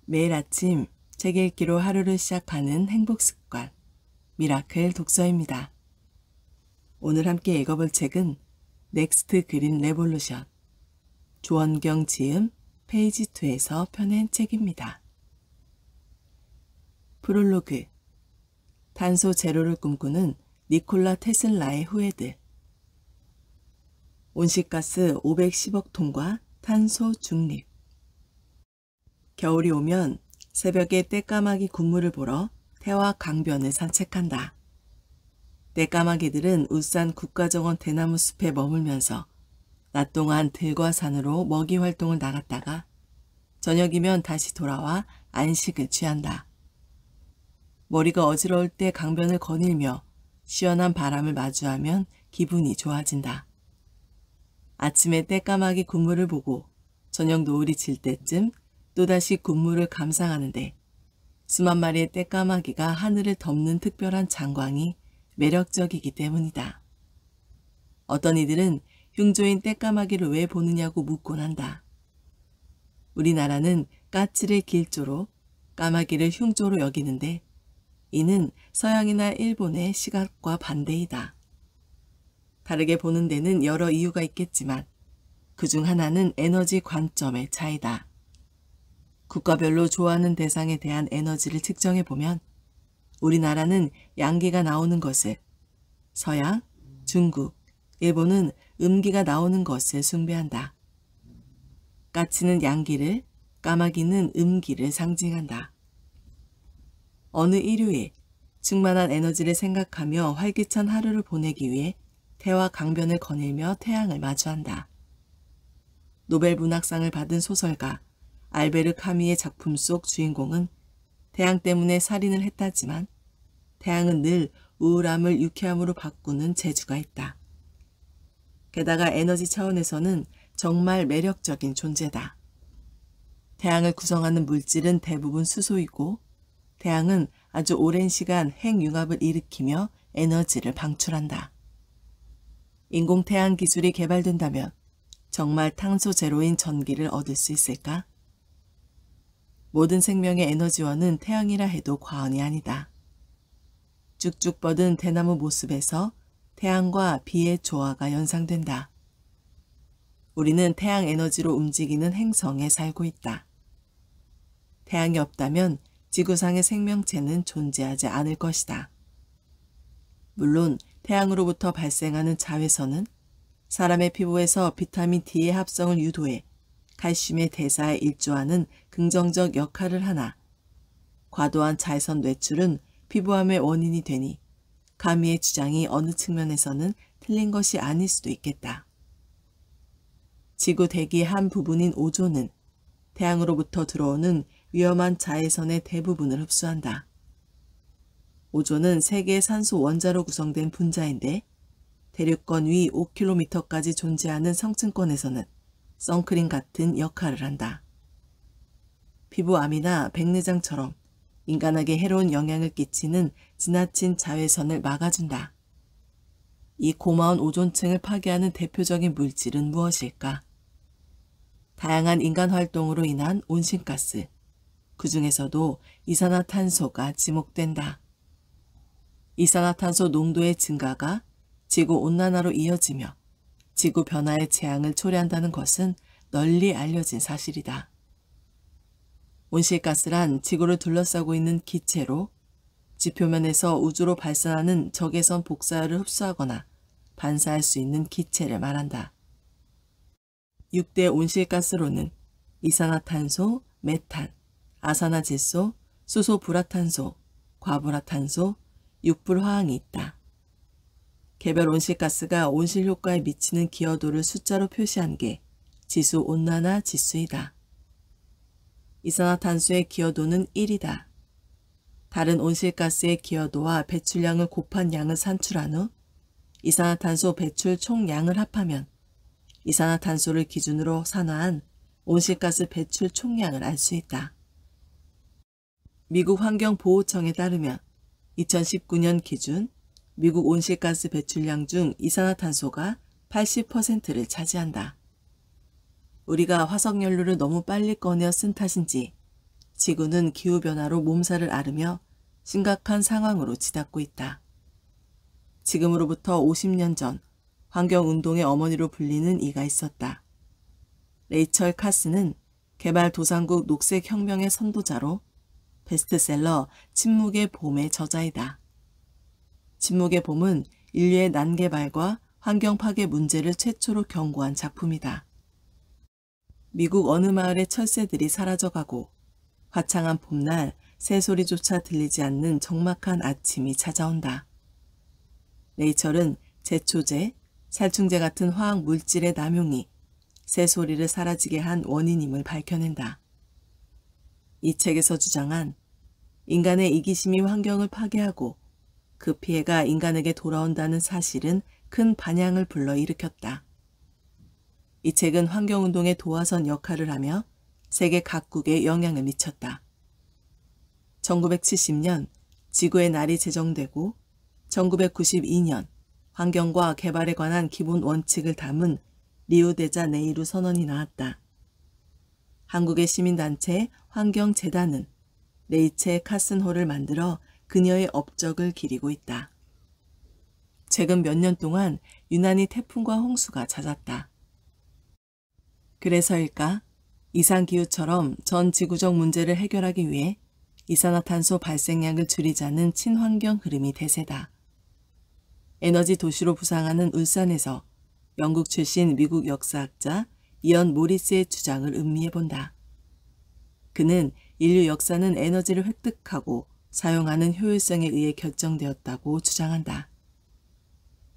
매일 아침 책 읽기로 하루를 시작하는 행복 습관, 미라클 독서입니다. 오늘 함께 읽어볼 책은 넥스트 그린 레볼루션, 조원경 지음 페이지 2에서 펴낸 책입니다. 프롤로그, 탄소 제로를 꿈꾸는 니콜라 테슬라의 후예들. 온실가스 510억 톤과 탄소 중립. 겨울이 오면 새벽에 떼까마귀 군무를 보러 태화 강변을 산책한다. 떼까마귀들은 울산 국가정원 대나무 숲에 머물면서 낮 동안 들과 산으로 먹이 활동을 나갔다가 저녁이면 다시 돌아와 안식을 취한다. 머리가 어지러울 때 강변을 거닐며 시원한 바람을 마주하면 기분이 좋아진다. 아침에 떼까마귀 군무를 보고 저녁 노을이 질 때쯤 또다시 군무를 감상하는데 수만 마리의 떼까마귀가 하늘을 덮는 특별한 장광이 매력적이기 때문이다. 어떤 이들은 흉조인 떼까마귀를 왜 보느냐고 묻곤 한다. 우리나라는 까치를 길조로, 까마귀를 흉조로 여기는데 이는 서양이나 일본의 시각과 반대이다. 다르게 보는 데는 여러 이유가 있겠지만 그중 하나는 에너지 관점의 차이다. 국가별로 좋아하는 대상에 대한 에너지를 측정해보면 우리나라는 양기가 나오는 것을, 서양, 중국, 일본은 음기가 나오는 것을 숭배한다. 까치는 양기를, 까마귀는 음기를 상징한다. 어느 일요일, 충만한 에너지를 생각하며 활기찬 하루를 보내기 위해 태화 강변을 거닐며 태양을 마주한다. 노벨 문학상을 받은 소설가 알베르 카미의 작품 속 주인공은 태양 때문에 살인을 했다지만 태양은 늘 우울함을 유쾌함으로 바꾸는 재주가 있다. 게다가 에너지 차원에서는 정말 매력적인 존재다. 태양을 구성하는 물질은 대부분 수소이고 태양은 아주 오랜 시간 핵융합을 일으키며 에너지를 방출한다. 인공태양 기술이 개발된다면 정말 탄소 제로인 전기를 얻을 수 있을까? 모든 생명의 에너지원은 태양이라 해도 과언이 아니다. 쭉쭉 뻗은 대나무 모습에서 태양과 비의 조화가 연상된다. 우리는 태양 에너지로 움직이는 행성에 살고 있다. 태양이 없다면 지구상의 생명체는 존재하지 않을 것이다. 물론 태양으로부터 발생하는 자외선은 사람의 피부에서 비타민 D의 합성을 유도해 칼슘의 대사에 일조하는 긍정적 역할을 하나 과도한 자외선 노출은 피부암의 원인이 되니 카미의 주장이 어느 측면에서는 틀린 것이 아닐 수도 있겠다. 지구 대기의 한 부분인 오존은 태양으로부터 들어오는 위험한 자외선의 대부분을 흡수한다. 오존은 세계의 산소 원자로 구성된 분자인데 대륙권 위 5km까지 존재하는 성층권에서는 선크림 같은 역할을 한다. 피부암이나 백내장처럼 인간에게 해로운 영향을 끼치는 지나친 자외선을 막아준다. 이 고마운 오존층을 파괴하는 대표적인 물질은 무엇일까? 다양한 인간 활동으로 인한 온실가스, 그 중에서도 이산화탄소가 지목된다. 이산화탄소 농도의 증가가 지구온난화로 이어지며 지구 변화의 재앙을 초래한다는 것은 널리 알려진 사실이다. 온실가스란 지구를 둘러싸고 있는 기체로 지표면에서 우주로 발산하는 적외선 복사열을 흡수하거나 반사할 수 있는 기체를 말한다. 6대 온실가스로는 이산화탄소, 메탄, 아산화질소, 수소불화탄소, 과불화탄소, 육불화학이 있다. 개별 온실가스가 온실효과에 미치는 기여도를 숫자로 표시한 게 지수온난화 지수이다. 이산화탄소의 기여도는 1이다. 다른 온실가스의 기여도와 배출량을 곱한 양을 산출한 후 이산화탄소 배출 총량을 합하면 이산화탄소를 기준으로 산화한 온실가스 배출 총량을 알 수 있다. 미국 환경보호청에 따르면 2019년 기준 미국 온실가스 배출량 중 이산화탄소가 80%를 차지한다. 우리가 화석연료를 너무 빨리 꺼내어 쓴 탓인지 지구는 기후변화로 몸살을 앓으며 심각한 상황으로 치닫고 있다. 지금으로부터 50년 전 환경운동의 어머니로 불리는 이가 있었다. 레이첼 카스는 개발도상국 녹색혁명의 선도자로 베스트셀러 침묵의 봄의 저자이다. 침묵의 봄은 인류의 난개발과 환경 파괴 문제를 최초로 경고한 작품이다. 미국 어느 마을의 철새들이 사라져가고 화창한 봄날 새소리조차 들리지 않는 적막한 아침이 찾아온다. 레이첼은 제초제, 살충제 같은 화학 물질의 남용이 새소리를 사라지게 한 원인임을 밝혀낸다. 이 책에서 주장한 인간의 이기심이 환경을 파괴하고 그 피해가 인간에게 돌아온다는 사실은 큰 반향을 불러일으켰다. 이 책은 환경운동의 도화선 역할을 하며 세계 각국에 영향을 미쳤다. 1970년 지구의 날이 제정되고 1992년 환경과 개발에 관한 기본 원칙을 담은 리우데자네이루 선언이 나왔다. 한국의 시민단체 환경재단은 레이첼 카슨호를 만들어 그녀의 업적을 기리고 있다. 최근 몇 년 동안 유난히 태풍과 홍수가 잦았다. 그래서일까? 이상기후처럼 전 지구적 문제를 해결하기 위해 이산화탄소 발생량을 줄이자는 친환경 흐름이 대세다. 에너지 도시로 부상하는 울산에서 영국 출신 미국 역사학자 이언 모리스의 주장을 음미해본다. 그는 인류 역사는 에너지를 획득하고 사용하는 효율성에 의해 결정되었다고 주장한다.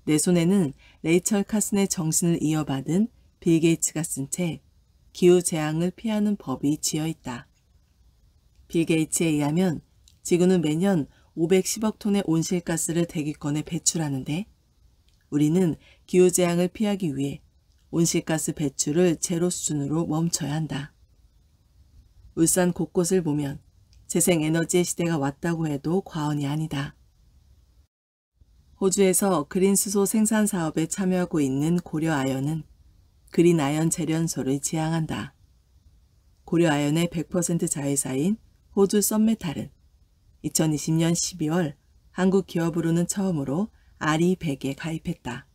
내 손에는 레이첼 카슨의 정신을 이어받은 빌 게이츠가 쓴 책 기후재앙을 피하는 법이 쥐어있다. 빌 게이츠에 의하면 지구는 매년 510억 톤의 온실가스를 대기권에 배출하는데 우리는 기후재앙을 피하기 위해 온실가스 배출을 제로 수준으로 멈춰야 한다. 울산 곳곳을 보면 재생에너지의 시대가 왔다고 해도 과언이 아니다. 호주에서 그린 수소 생산 사업에 참여하고 있는 고려아연은 그린 아연 재련소를 지향한다. 고려아연의 100% 자회사인 호주 썬메탈은 2020년 12월 한국 기업으로는 처음으로 RE100에 가입했다.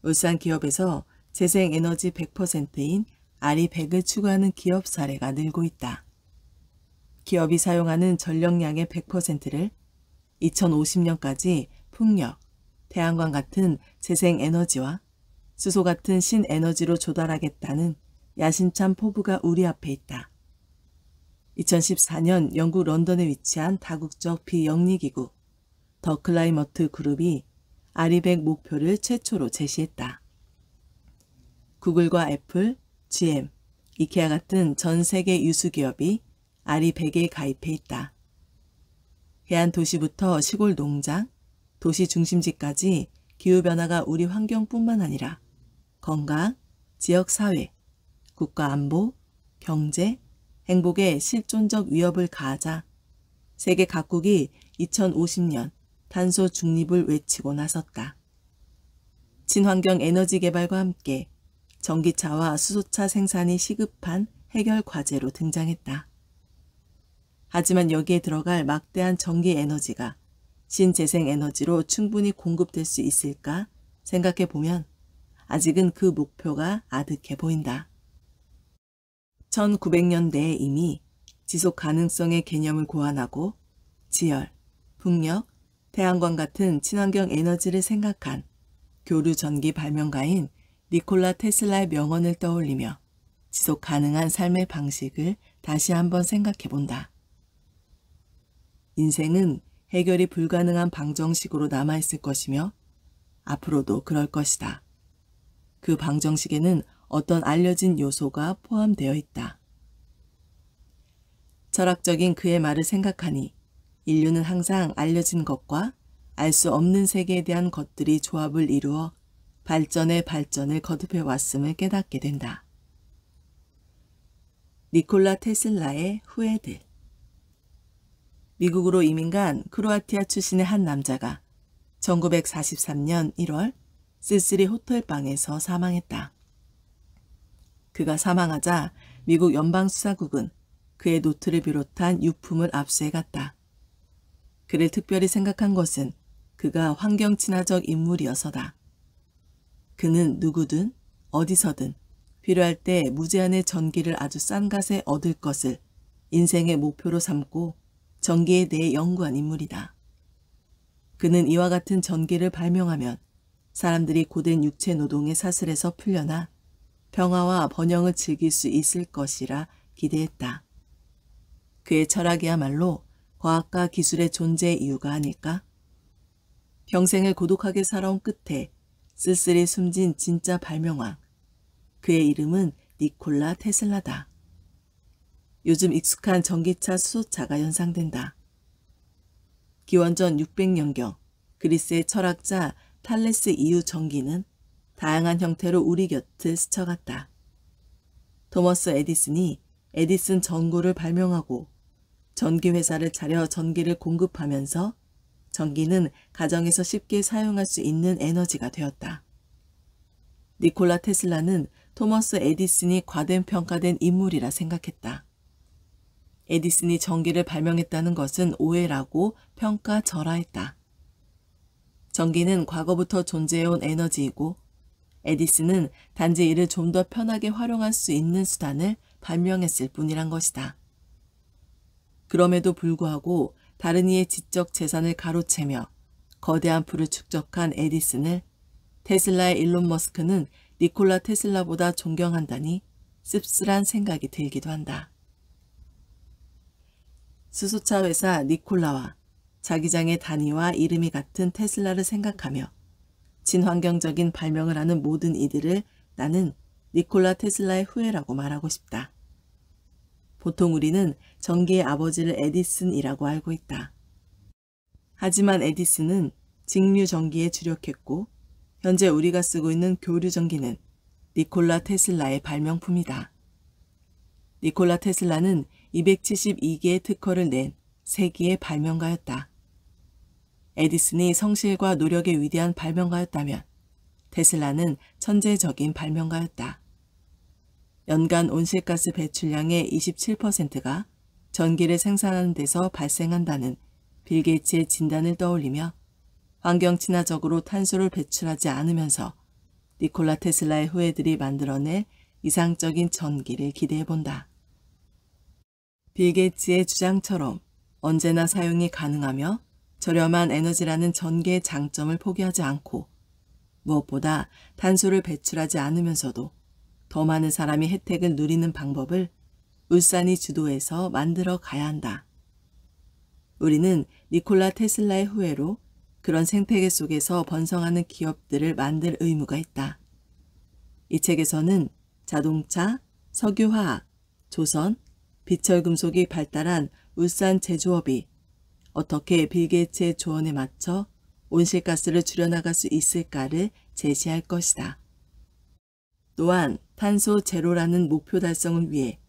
울산 기업에서 재생에너지 100%인 RE100을 추구하는 기업 사례가 늘고 있다. 기업이 사용하는 전력량의 100%를 2050년까지 풍력, 태양광 같은 재생에너지와 수소 같은 신에너지로 조달하겠다는 야심찬 포부가 우리 앞에 있다. 2014년 영국 런던에 위치한 다국적 비영리기구 더 클라이머트 그룹이 RE100 목표를 최초로 제시했다. 구글과 애플, GM, 이케아 같은 전 세계 유수기업이 RE100에 가입해 있다. 해안 도시부터 시골 농장, 도시 중심지까지 기후변화가 우리 환경뿐만 아니라 건강, 지역사회, 국가안보, 경제, 행복에 실존적 위협을 가하자 세계 각국이 2050년 탄소 중립을 외치고 나섰다. 친환경 에너지 개발과 함께 전기차와 수소차 생산이 시급한 해결 과제로 등장했다. 하지만 여기에 들어갈 막대한 전기 에너지가 신재생 에너지로 충분히 공급될 수 있을까 생각해 보면 아직은 그 목표가 아득해 보인다. 1900년대에 이미 지속 가능성의 개념을 고안하고 지열, 풍력, 태양광 같은 친환경 에너지를 생각한 교류 전기 발명가인 니콜라 테슬라의 명언을 떠올리며 지속 가능한 삶의 방식을 다시 한번 생각해 본다. 인생은 해결이 불가능한 방정식으로 남아있을 것이며 앞으로도 그럴 것이다. 그 방정식에는 어떤 알려진 요소가 포함되어 있다. 철학적인 그의 말을 생각하니 인류는 항상 알려진 것과 알 수 없는 세계에 대한 것들이 조합을 이루어 발전의 발전을 거듭해 왔음을 깨닫게 된다. 니콜라 테슬라의 후예들. 미국으로 이민 간 크로아티아 출신의 한 남자가 1943년 1월 쓸쓸히 호텔방에서 사망했다. 그가 사망하자 미국 연방수사국은 그의 노트를 비롯한 유품을 압수해갔다. 그를 특별히 생각한 것은 그가 환경 친화적 인물이어서다. 그는 누구든 어디서든 필요할 때 무제한의 전기를 아주 싼 값에 얻을 것을 인생의 목표로 삼고 전기에 대해 연구한 인물이다. 그는 이와 같은 전기를 발명하면 사람들이 고된 육체 노동의 사슬에서 풀려나 평화와 번영을 즐길 수 있을 것이라 기대했다. 그의 철학이야말로 과학과 기술의 존재의 이유가 아닐까? 평생을 고독하게 살아온 끝에 쓸쓸히 숨진 진짜 발명왕. 그의 이름은 니콜라 테슬라다. 요즘 익숙한 전기차 수소차가 연상된다. 기원전 600년경 그리스의 철학자 탈레스 이후 전기는 다양한 형태로 우리 곁을 스쳐갔다. 토머스 에디슨이 에디슨 전구를 발명하고 전기회사를 차려 전기를 공급하면서 전기는 가정에서 쉽게 사용할 수 있는 에너지가 되었다. 니콜라 테슬라는 토머스 에디슨이 과대평가된 인물이라 생각했다. 에디슨이 전기를 발명했다는 것은 오해라고 평가절하했다. 전기는 과거부터 존재해온 에너지이고 에디슨은 단지 이를 좀 더 편하게 활용할 수 있는 수단을 발명했을 뿐이란 것이다. 그럼에도 불구하고 다른 이의 지적 재산을 가로채며 거대한 부를 축적한 에디슨을 테슬라의 일론 머스크는 니콜라 테슬라보다 존경한다니 씁쓸한 생각이 들기도 한다. 수소차 회사 니콜라와 자기장의 단위와 이름이 같은 테슬라를 생각하며 친환경적인 발명을 하는 모든 이들을 나는 니콜라 테슬라의 후예라고 말하고 싶다. 보통 우리는 전기의 아버지를 에디슨이라고 알고 있다. 하지만 에디슨은 직류 전기에 주력했고 현재 우리가 쓰고 있는 교류 전기는 니콜라 테슬라의 발명품이다. 니콜라 테슬라는 272개의 특허를 낸 세기의 발명가였다. 에디슨이 성실과 노력의 위대한 발명가였다면 테슬라는 천재적인 발명가였다. 연간 온실가스 배출량의 27%가 전기를 생산하는 데서 발생한다는 빌 게이츠의 진단을 떠올리며 환경 친화적으로 탄소를 배출하지 않으면서 니콜라 테슬라의 후예들이 만들어낼 이상적인 전기를 기대해본다. 빌 게이츠의 주장처럼 언제나 사용이 가능하며 저렴한 에너지라는 전기의 장점을 포기하지 않고 무엇보다 탄소를 배출하지 않으면서도 더 많은 사람이 혜택을 누리는 방법을 울산이 주도해서 만들어 가야 한다. 우리는 니콜라 테슬라의 후예로 그런 생태계 속에서 번성하는 기업들을 만들 의무가 있다. 이 책에서는 자동차, 석유화학, 조선, 비철금속이 발달한 울산 제조업이 어떻게 빌 게이츠의 조언에 맞춰 온실가스를 줄여나갈 수 있을까를 제시할 것이다. 또한 탄소 제로라는 목표 달성을 위해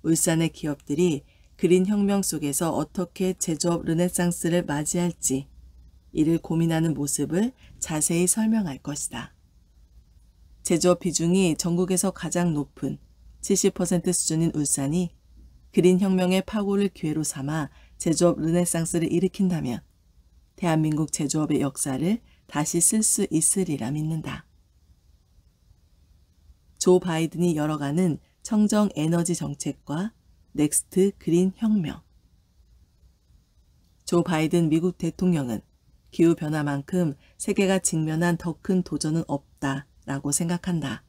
울산의 기업들이 그린 혁명 속에서 어떻게 제조업 르네상스를 맞이할지 이를 고민하는 모습을 자세히 설명할 것이다. 제조업 비중이 전국에서 가장 높은 70% 수준인 울산이 그린 혁명의 파고를 기회로 삼아 제조업 르네상스를 일으킨다면 대한민국 제조업의 역사를 다시 쓸 수 있으리라 믿는다. 조 바이든이 열어가는 청정 에너지 정책과 넥스트 그린 혁명. 조 바이든 미국 대통령은 기후변화만큼 세계가 직면한 더 큰 도전은 없다라고 생각한다.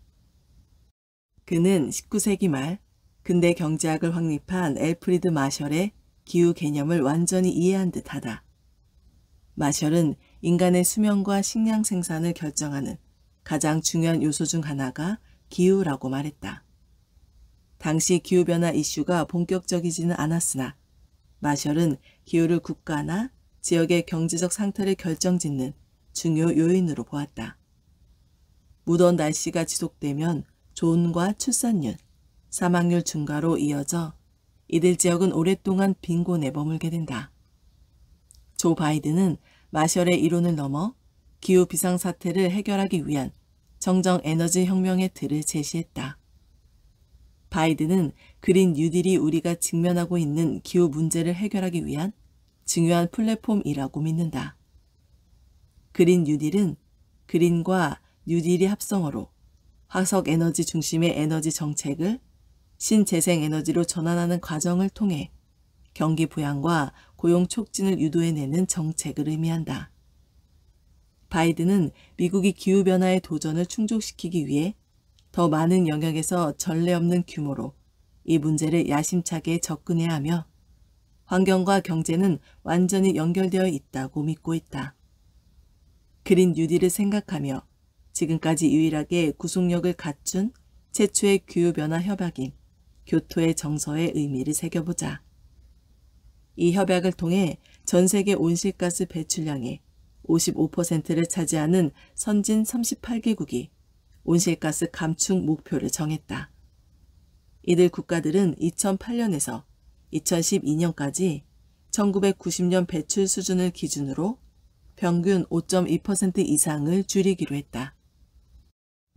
그는 19세기 말 근대 경제학을 확립한 엘프리드 마셜의 기후 개념을 완전히 이해한 듯하다. 마셜은 인간의 수명과 식량 생산을 결정하는 가장 중요한 요소 중 하나가 기후라고 말했다. 당시 기후변화 이슈가 본격적이지는 않았으나 마셜은 기후를 국가나 지역의 경제적 상태를 결정짓는 중요 요인으로 보았다. 무더운 날씨가 지속되면 조온과 출산율, 사망률 증가로 이어져 이들 지역은 오랫동안 빈곤에 머물게 된다. 조 바이든은 마셜의 이론을 넘어 기후 비상사태를 해결하기 위한 청정 에너지 혁명의 틀을 제시했다. 바이든은 그린 뉴딜이 우리가 직면하고 있는 기후 문제를 해결하기 위한 중요한 플랫폼이라고 믿는다. 그린 뉴딜은 그린과 뉴딜이 합성어로 화석 에너지 중심의 에너지 정책을 신재생 에너지로 전환하는 과정을 통해 경기 부양과 고용 촉진을 유도해내는 정책을 의미한다. 바이든은 미국이 기후변화의 도전을 충족시키기 위해 더 많은 영역에서 전례 없는 규모로 이 문제를 야심차게 접근해야 하며 환경과 경제는 완전히 연결되어 있다고 믿고 있다. 그린 뉴딜을 생각하며 지금까지 유일하게 구속력을 갖춘 최초의 기후변화 협약인 교토의 정서의 의미를 새겨보자. 이 협약을 통해 전 세계 온실가스 배출량의 55%를 차지하는 선진 38개국이 온실가스 감축 목표를 정했다. 이들 국가들은 2008년에서 2012년까지 1990년 배출 수준을 기준으로 평균 5.2% 이상을 줄이기로 했다.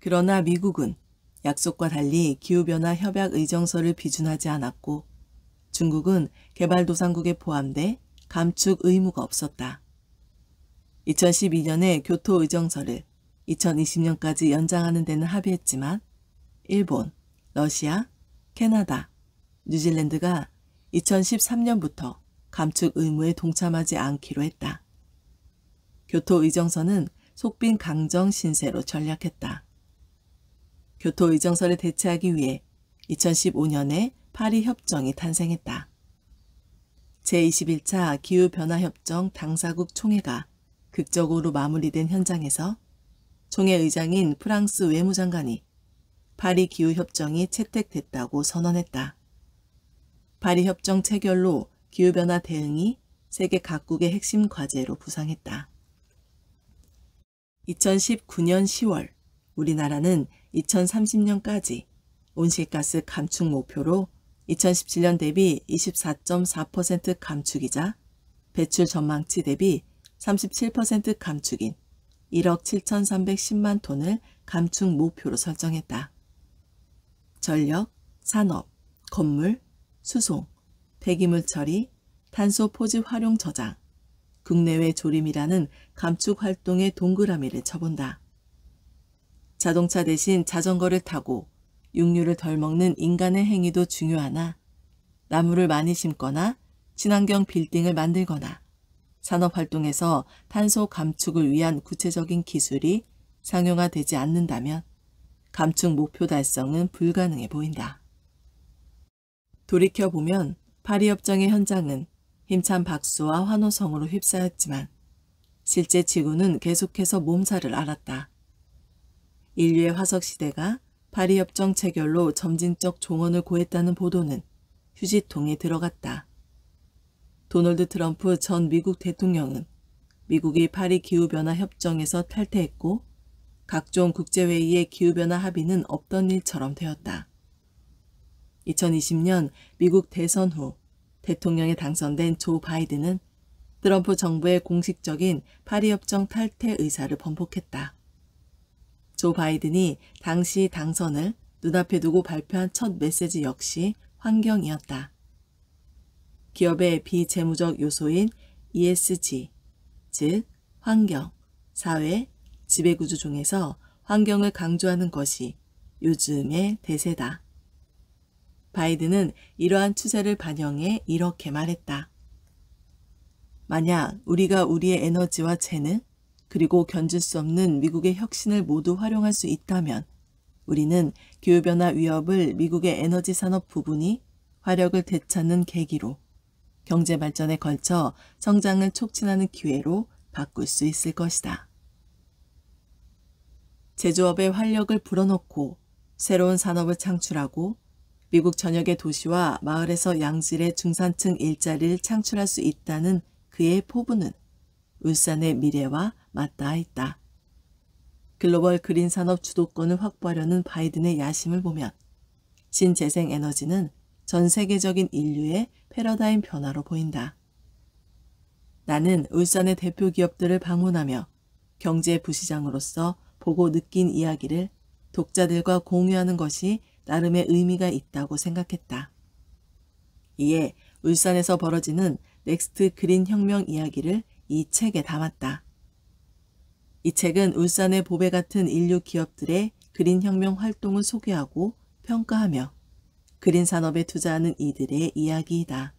그러나 미국은 약속과 달리 기후변화 협약 의정서를 비준하지 않았고 중국은 개발도상국에 포함돼 감축 의무가 없었다. 2012년에 교토 의정서를 2020년까지 연장하는 데는 합의했지만 일본, 러시아, 캐나다, 뉴질랜드가 2013년부터 감축 의무에 동참하지 않기로 했다. 교토 의정서는 속빈 강정 신세로 전략했다. 교토 의정서를 대체하기 위해 2015년에 파리 협정이 탄생했다. 제21차 기후변화협정 당사국 총회가 극적으로 마무리된 현장에서 총회 의장인 프랑스 외무장관이 파리 기후협정이 채택됐다고 선언했다. 파리 협정 체결로 기후변화 대응이 세계 각국의 핵심 과제로 부상했다. 2019년 10월 우리나라는 2030년까지 온실가스 감축 목표로 2017년 대비 24.4% 감축이자 배출 전망치 대비 37% 감축인 1억 7,310만 톤을 감축 목표로 설정했다. 전력, 산업, 건물, 수송, 폐기물 처리, 탄소 포집 활용 저장, 국내외 조림이라는 감축 활동에 동그라미를 쳐본다. 자동차 대신 자전거를 타고 육류를 덜 먹는 인간의 행위도 중요하나 나무를 많이 심거나 친환경 빌딩을 만들거나 산업활동에서 탄소 감축을 위한 구체적인 기술이 상용화되지 않는다면 감축 목표 달성은 불가능해 보인다. 돌이켜보면 파리협정의 현장은 힘찬 박수와 환호성으로 휩싸였지만 실제 지구는 계속해서 몸살을 앓았다. 인류의 화석시대가 파리협정 체결로 점진적 종언을 고했다는 보도는 휴지통에 들어갔다. 도널드 트럼프 전 미국 대통령은 미국이 파리 기후변화 협정에서 탈퇴했고 각종 국제회의의 기후변화 합의는 없던 일처럼 되었다. 2020년 미국 대선 후 대통령에 당선된 조 바이든은 트럼프 정부의 공식적인 파리협정 탈퇴 의사를 번복했다. 조 바이든이 당시 당선을 눈앞에 두고 발표한 첫 메시지 역시 환경이었다. 기업의 비재무적 요소인 ESG, 즉 환경, 사회, 지배구조 중에서 환경을 강조하는 것이 요즘의 대세다. 바이든은 이러한 추세를 반영해 이렇게 말했다. 만약 우리가 우리의 에너지와 재능, 그리고 견줄 수 없는 미국의 혁신을 모두 활용할 수 있다면 우리는 기후변화 위협을 미국의 에너지 산업 부분이 화력을 되찾는 계기로 경제 발전에 걸쳐 성장을 촉진하는 기회로 바꿀 수 있을 것이다. 제조업의 활력을 불어넣고 새로운 산업을 창출하고 미국 전역의 도시와 마을에서 양질의 중산층 일자리를 창출할 수 있다는 그의 포부는 울산의 미래와 맞닿아 있다. 글로벌 그린 산업 주도권을 확보하려는 바이든의 야심을 보면 신재생 에너지는 전 세계적인 인류의 패러다임 변화로 보인다. 나는 울산의 대표 기업들을 방문하며 경제 부시장으로서 보고 느낀 이야기를 독자들과 공유하는 것이 나름의 의미가 있다고 생각했다. 이에 울산에서 벌어지는 넥스트 그린 혁명 이야기를 이 책에 담았다. 이 책은 울산의 보배 같은 인류 기업들의 그린 혁명 활동을 소개하고 평가하며 그린 산업에 투자하는 이들의 이야기이다.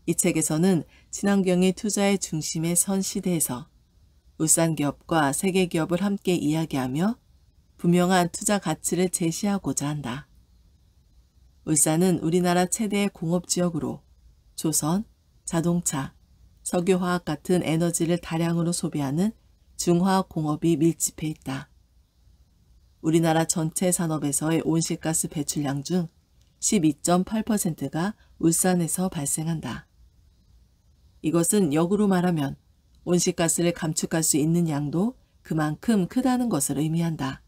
이 책에서는 친환경이 투자의 중심에 선 시대에서 울산 기업과 세계 기업을 함께 이야기하며 분명한 투자 가치를 제시하고자 한다. 울산은 우리나라 최대의 공업지역으로 조선, 자동차, 석유화학 같은 에너지를 다량으로 소비하는 중화학 공업이 밀집해 있다. 우리나라 전체 산업에서의 온실가스 배출량 중 12.8%가 울산에서 발생한다. 이것은 역으로 말하면 온실가스를 감축할 수 있는 양도 그만큼 크다는 것을 의미한다.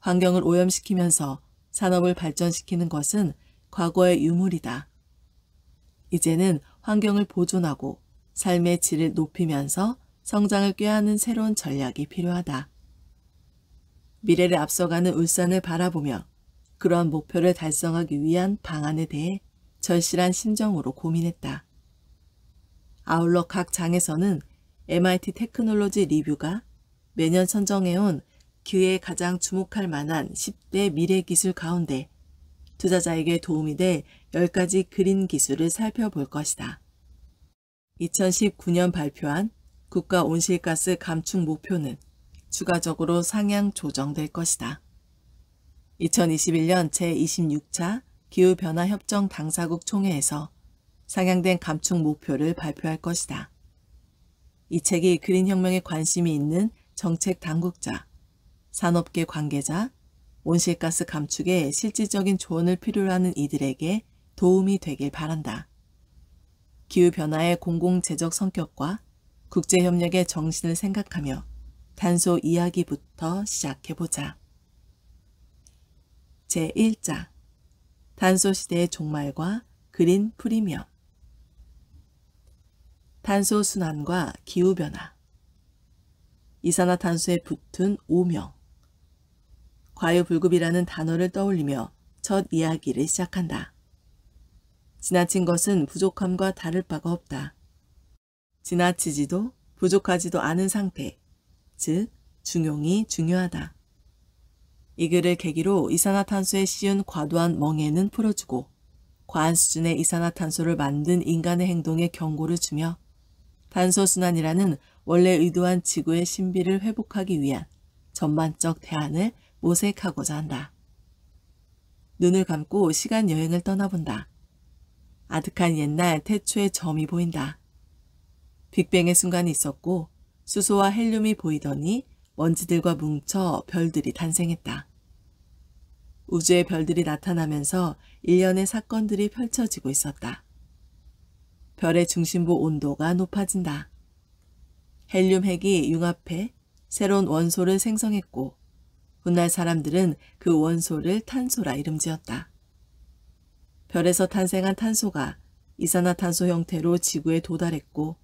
환경을 오염시키면서 산업을 발전시키는 것은 과거의 유물이다. 이제는 환경을 보존하고 삶의 질을 높이면서 성장을 꾀하는 새로운 전략이 필요하다. 미래를 앞서가는 울산을 바라보며 그러한 목표를 달성하기 위한 방안에 대해 절실한 심정으로 고민했다. 아울러 각 장에서는 MIT 테크놀로지 리뷰가 매년 선정해온 그에 가장 주목할 만한 10대 미래 기술 가운데 투자자에게 도움이 될 10가지 그린 기술을 살펴볼 것이다. 2019년 발표한 국가 온실가스 감축 목표는 추가적으로 상향 조정될 것이다. 2021년 제26차 기후변화협정 당사국 총회에서 상향된 감축 목표를 발표할 것이다. 이 책이 그린 혁명에 관심이 있는 정책 당국자, 산업계 관계자, 온실가스 감축에 실질적인 조언을 필요로 하는 이들에게 도움이 되길 바란다. 기후변화의 공공재적 성격과 국제협력의 정신을 생각하며 탄소 이야기부터 시작해보자. 제1장 탄소 시대의 종말과 그린 프리미엄. 탄소 순환과 기후변화. 이산화탄소에 붙은 오명. 과유불급이라는 단어를 떠올리며 첫 이야기를 시작한다. 지나친 것은 부족함과 다를 바가 없다. 지나치지도 부족하지도 않은 상태, 즉 중용이 중요하다. 이 글을 계기로 이산화탄소에 씌운 과도한 멍에는 풀어주고 과한 수준의 이산화탄소를 만든 인간의 행동에 경고를 주며 탄소순환이라는 원래 의도한 지구의 신비를 회복하기 위한 전반적 대안을 모색하고자 한다. 눈을 감고 시간 여행을 떠나본다. 아득한 옛날 태초의 점이 보인다. 빅뱅의 순간이 있었고 수소와 헬륨이 보이더니 먼지들과 뭉쳐 별들이 탄생했다. 우주의 별들이 나타나면서 일련의 사건들이 펼쳐지고 있었다. 별의 중심부 온도가 높아진다. 헬륨 핵이 융합해 새로운 원소를 생성했고 훗날 사람들은 그 원소를 탄소라 이름지었다. 별에서 탄생한 탄소가 이산화탄소 형태로 지구에 도달했고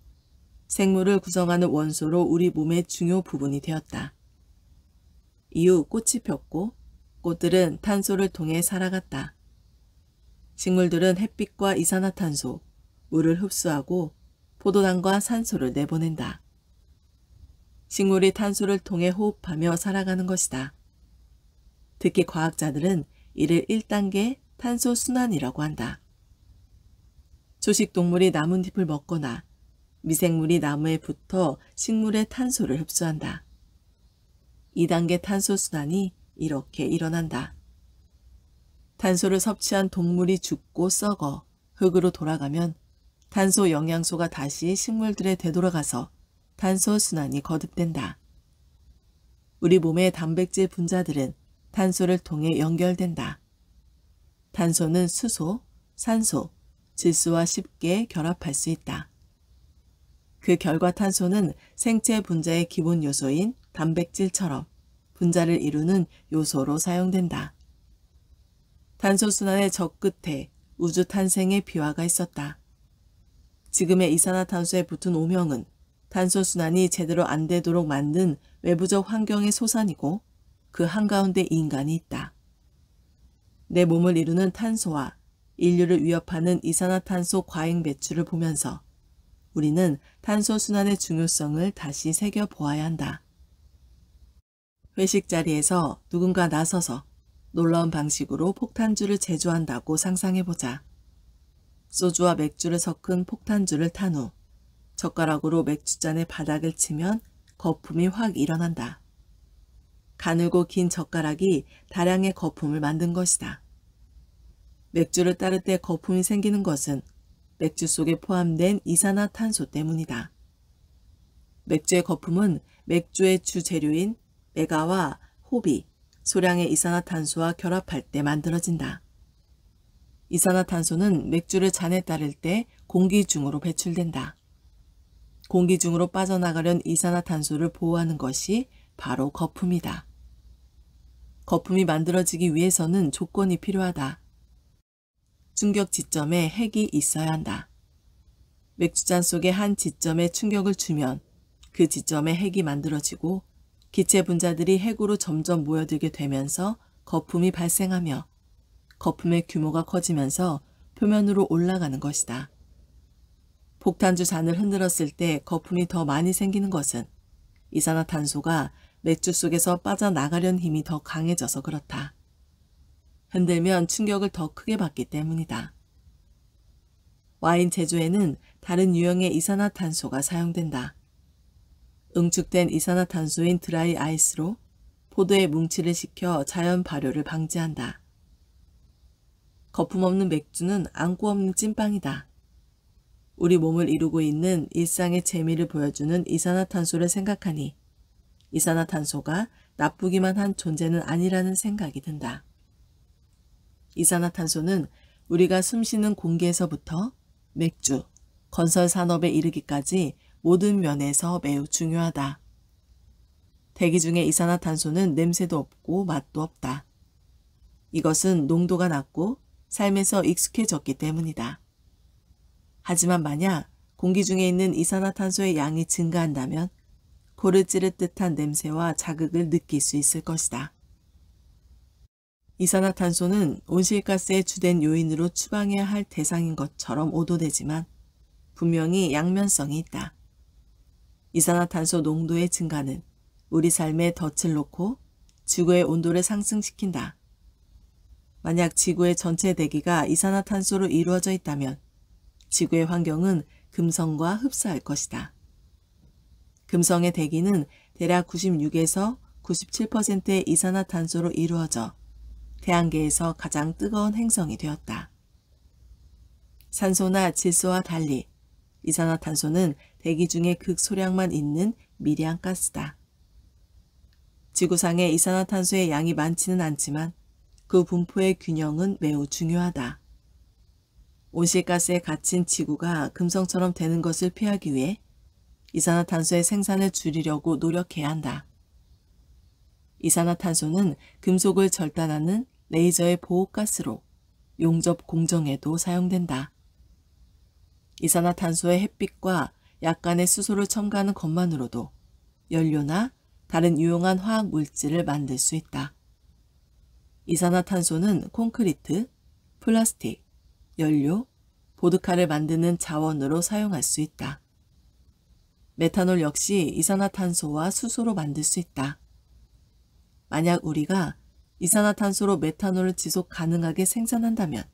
생물을 구성하는 원소로 우리 몸의 중요 부분이 되었다. 이후 꽃이 폈고 꽃들은 탄소를 통해 살아갔다. 식물들은 햇빛과 이산화탄소, 물을 흡수하고 포도당과 산소를 내보낸다. 식물이 탄소를 통해 호흡하며 살아가는 것이다. 특히 과학자들은 이를 1단계 탄소 순환이라고 한다. 초식동물이 나뭇잎을 먹거나 미생물이 나무에 붙어 식물의 탄소를 흡수한다. 2단계 탄소 순환이 이렇게 일어난다. 탄소를 섭취한 동물이 죽고 썩어 흙으로 돌아가면 탄소 영양소가 다시 식물들에 되돌아가서 탄소 순환이 거듭된다. 우리 몸의 단백질 분자들은 탄소를 통해 연결된다. 탄소는 수소, 산소, 질소와 쉽게 결합할 수 있다. 그 결과 탄소는 생체 분자의 기본 요소인 단백질처럼 분자를 이루는 요소로 사용된다. 탄소 순환의 저 끝에 우주 탄생의 비화가 있었다. 지금의 이산화탄소에 붙은 오명은 탄소 순환이 제대로 안 되도록 만든 외부적 환경의 소산이고 그 한가운데 인간이 있다. 내 몸을 이루는 탄소와 인류를 위협하는 이산화탄소 과잉 배출을 보면서 우리는 탄소 순환의 중요성을 다시 새겨보아야 한다. 회식 자리에서 누군가 나서서 놀라운 방식으로 폭탄주를 제조한다고 상상해보자. 소주와 맥주를 섞은 폭탄주를 탄 후 젓가락으로 맥주잔의 바닥을 치면 거품이 확 일어난다. 가늘고 긴 젓가락이 다량의 거품을 만든 것이다. 맥주를 따를 때 거품이 생기는 것은 맥주 속에 포함된 이산화탄소 때문이다. 맥주의 거품은 맥주의 주재료인 메가와 호비, 소량의 이산화탄소와 결합할 때 만들어진다. 이산화탄소는 맥주를 잔에 따를 때 공기 중으로 배출된다. 공기 중으로 빠져나가려는 이산화탄소를 보호하는 것이 바로 거품이다. 거품이 만들어지기 위해서는 조건이 필요하다. 충격 지점에 핵이 있어야 한다. 맥주잔 속의 한 지점에 충격을 주면 그 지점에 핵이 만들어지고 기체 분자들이 핵으로 점점 모여들게 되면서 거품이 발생하며 거품의 규모가 커지면서 표면으로 올라가는 것이다. 폭탄주 잔을 흔들었을 때 거품이 더 많이 생기는 것은 이산화탄소가 맥주 속에서 빠져나가려는 힘이 더 강해져서 그렇다. 흔들면 충격을 더 크게 받기 때문이다. 와인 제조에는 다른 유형의 이산화탄소가 사용된다. 응축된 이산화탄소인 드라이 아이스로 포도의 뭉치를 식혀 자연 발효를 방지한다. 거품 없는 맥주는 안고 없는 찐빵이다. 우리 몸을 이루고 있는 일상의 재미를 보여주는 이산화탄소를 생각하니 이산화탄소가 나쁘기만 한 존재는 아니라는 생각이 든다. 이산화탄소는 우리가 숨쉬는 공기에서부터 맥주, 건설 산업에 이르기까지 모든 면에서 매우 중요하다. 대기 중의 이산화탄소는 냄새도 없고 맛도 없다. 이것은 농도가 낮고 삶에서 익숙해졌기 때문이다. 하지만 만약 공기 중에 있는 이산화탄소의 양이 증가한다면 코를 찌를 듯한 냄새와 자극을 느낄 수 있을 것이다. 이산화탄소는 온실가스의 주된 요인으로 추방해야 할 대상인 것처럼 오도되지만 분명히 양면성이 있다. 이산화탄소 농도의 증가는 우리 삶에 덫을 놓고 지구의 온도를 상승시킨다. 만약 지구의 전체 대기가 이산화탄소로 이루어져 있다면 지구의 환경은 금성과 흡사할 것이다. 금성의 대기는 대략 96에서 97%의 이산화탄소로 이루어져 태양계에서 가장 뜨거운 행성이 되었다. 산소나 질소와 달리 이산화탄소는 대기 중에 극소량만 있는 미량 가스다. 지구상의 이산화탄소의 양이 많지는 않지만 그 분포의 균형은 매우 중요하다. 온실가스에 갇힌 지구가 금성처럼 되는 것을 피하기 위해 이산화탄소의 생산을 줄이려고 노력해야 한다. 이산화탄소는 금속을 절단하는 레이저의 보호가스로 용접 공정에도 사용된다. 이산화탄소의 햇빛과 약간의 수소를 첨가하는 것만으로도 연료나 다른 유용한 화학 물질을 만들 수 있다. 이산화탄소는 콘크리트, 플라스틱, 연료, 보드카를 만드는 자원으로 사용할 수 있다. 메탄올 역시 이산화탄소와 수소로 만들 수 있다. 만약 우리가 이산화탄소로 메탄올을 지속 가능하게 생산한다면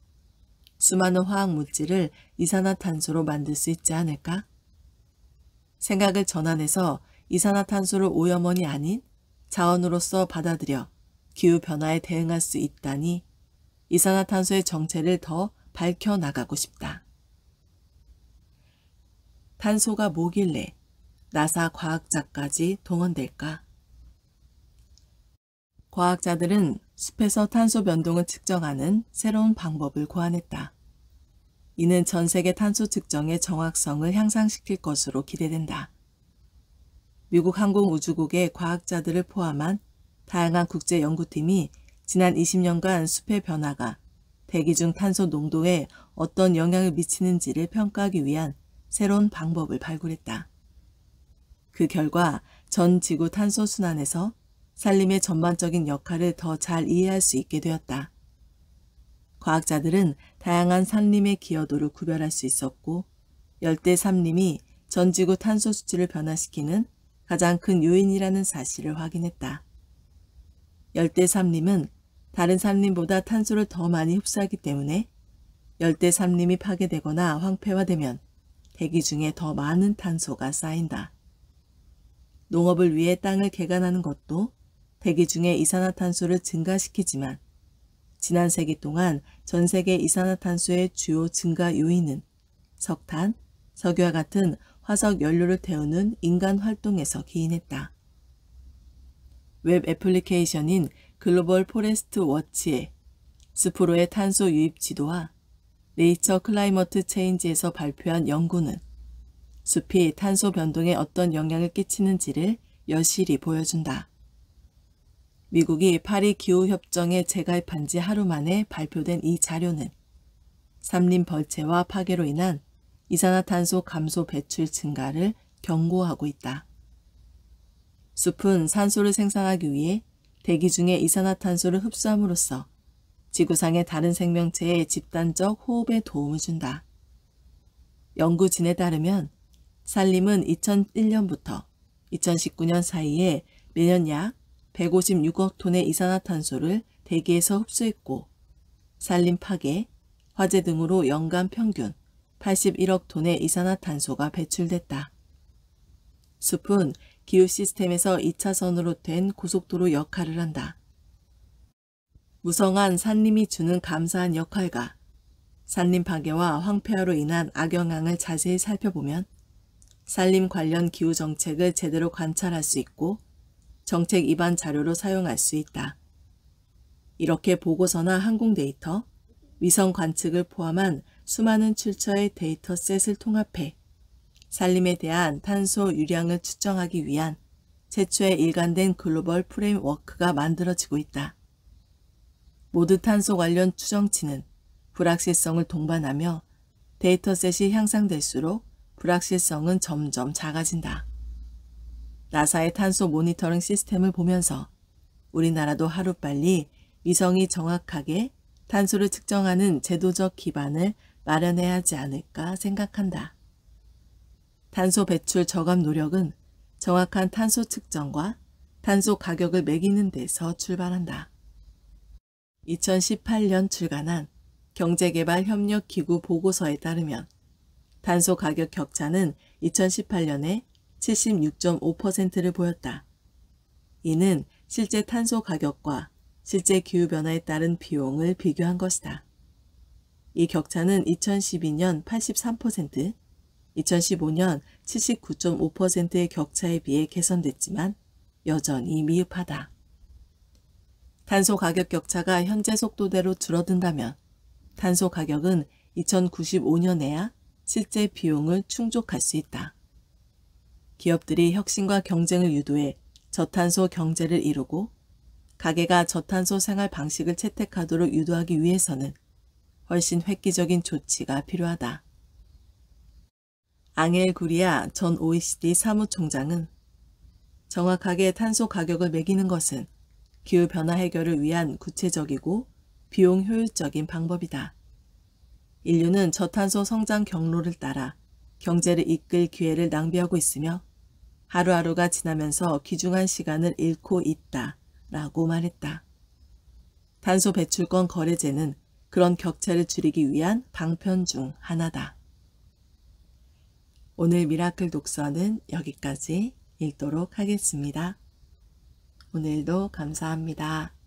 수많은 화학 물질을 이산화탄소로 만들 수 있지 않을까? 생각을 전환해서 이산화탄소를 오염원이 아닌 자원으로서 받아들여 기후변화에 대응할 수 있다니 이산화탄소의 정체를 더 밝혀나가고 싶다. 탄소가 뭐길래 나사 과학자까지 동원될까? 과학자들은 숲에서 탄소 변동을 측정하는 새로운 방법을 고안했다. 이는 전 세계 탄소 측정의 정확성을 향상시킬 것으로 기대된다. 미국 항공우주국의 과학자들을 포함한 다양한 국제연구팀이 지난 20년간 숲의 변화가 대기 중 탄소 농도에 어떤 영향을 미치는지를 평가하기 위한 새로운 방법을 발굴했다. 그 결과 전 지구 탄소 순환에서 산림의 전반적인 역할을 더 잘 이해할 수 있게 되었다. 과학자들은 다양한 산림의 기여도를 구별할 수 있었고 열대 산림이 전지구 탄소 수치를 변화시키는 가장 큰 요인이라는 사실을 확인했다. 열대 산림은 다른 산림보다 탄소를 더 많이 흡수하기 때문에 열대 산림이 파괴되거나 황폐화되면 대기 중에 더 많은 탄소가 쌓인다. 농업을 위해 땅을 개간하는 것도 대기 중의 이산화탄소를 증가시키지만 지난 세기 동안 전 세계 이산화탄소의 주요 증가 요인은 석탄, 석유와 같은 화석 연료를 태우는 인간 활동에서 기인했다. 웹 애플리케이션인 글로벌 포레스트 워치의 숲으로의 탄소 유입 지도와 네이처 클라이머트 체인지에서 발표한 연구는 숲이 탄소 변동에 어떤 영향을 끼치는지를 여실히 보여준다. 미국이 파리 기후협정에 재가입한 지 하루 만에 발표된 이 자료는 산림 벌채와 파괴로 인한 이산화탄소 감소 배출 증가를 경고하고 있다. 숲은 산소를 생산하기 위해 대기 중의 이산화탄소를 흡수함으로써 지구상의 다른 생명체의 집단적 호흡에 도움을 준다. 연구진에 따르면 산림은 2001년부터 2019년 사이에 매년 약 156억 톤의 이산화탄소를 대기에서 흡수했고 산림 파괴, 화재 등으로 연간 평균 81억 톤의 이산화탄소가 배출됐다. 숲은 기후 시스템에서 2차선으로 된 고속도로 역할을 한다. 무성한 산림이 주는 감사한 역할과 산림 파괴와 황폐화로 인한 악영향을 자세히 살펴보면 산림 관련 기후 정책을 제대로 관찰할 수 있고 정책 입안 자료로 사용할 수 있다. 이렇게 보고서나 항공 데이터, 위성 관측을 포함한 수많은 출처의 데이터셋을 통합해 산림에 대한 탄소 유량을 측정하기 위한 최초의 일관된 글로벌 프레임워크가 만들어지고 있다. 모두 탄소 관련 추정치는 불확실성을 동반하며 데이터셋이 향상될수록 불확실성은 점점 작아진다. 나사의 탄소 모니터링 시스템을 보면서 우리나라도 하루빨리 위성이 정확하게 탄소를 측정하는 제도적 기반을 마련해야 하지 않을까 생각한다. 탄소 배출 저감 노력은 정확한 탄소 측정과 탄소 가격을 매기는 데서 출발한다. 2018년 출간한 경제개발협력기구 보고서에 따르면 탄소 가격 격차는 2018년에 76.5%를 보였다. 이는 실제 탄소 가격과 실제 기후변화에 따른 비용을 비교한 것이다. 이 격차는 2012년 83%, 2015년 79.5%의 격차에 비해 개선됐지만 여전히 미흡하다. 탄소 가격 격차가 현재 속도대로 줄어든다면 탄소 가격은 2095년에야 실제 비용을 충족할 수 있다. 기업들이 혁신과 경쟁을 유도해 저탄소 경제를 이루고 가게가 저탄소 생활 방식을 채택하도록 유도하기 위해서는 훨씬 획기적인 조치가 필요하다. 앙헬 구리아 전 OECD 사무총장은 정확하게 탄소 가격을 매기는 것은 기후변화 해결을 위한 구체적이고 비용 효율적인 방법이다. 인류는 저탄소 성장 경로를 따라 경제를 이끌 기회를 낭비하고 있으며 하루하루가 지나면서 귀중한 시간을 잃고 있다 라고 말했다. 탄소 배출권 거래제는 그런 격차를 줄이기 위한 방편 중 하나다. 오늘 미라클 독서는 여기까지 읽도록 하겠습니다. 오늘도 감사합니다.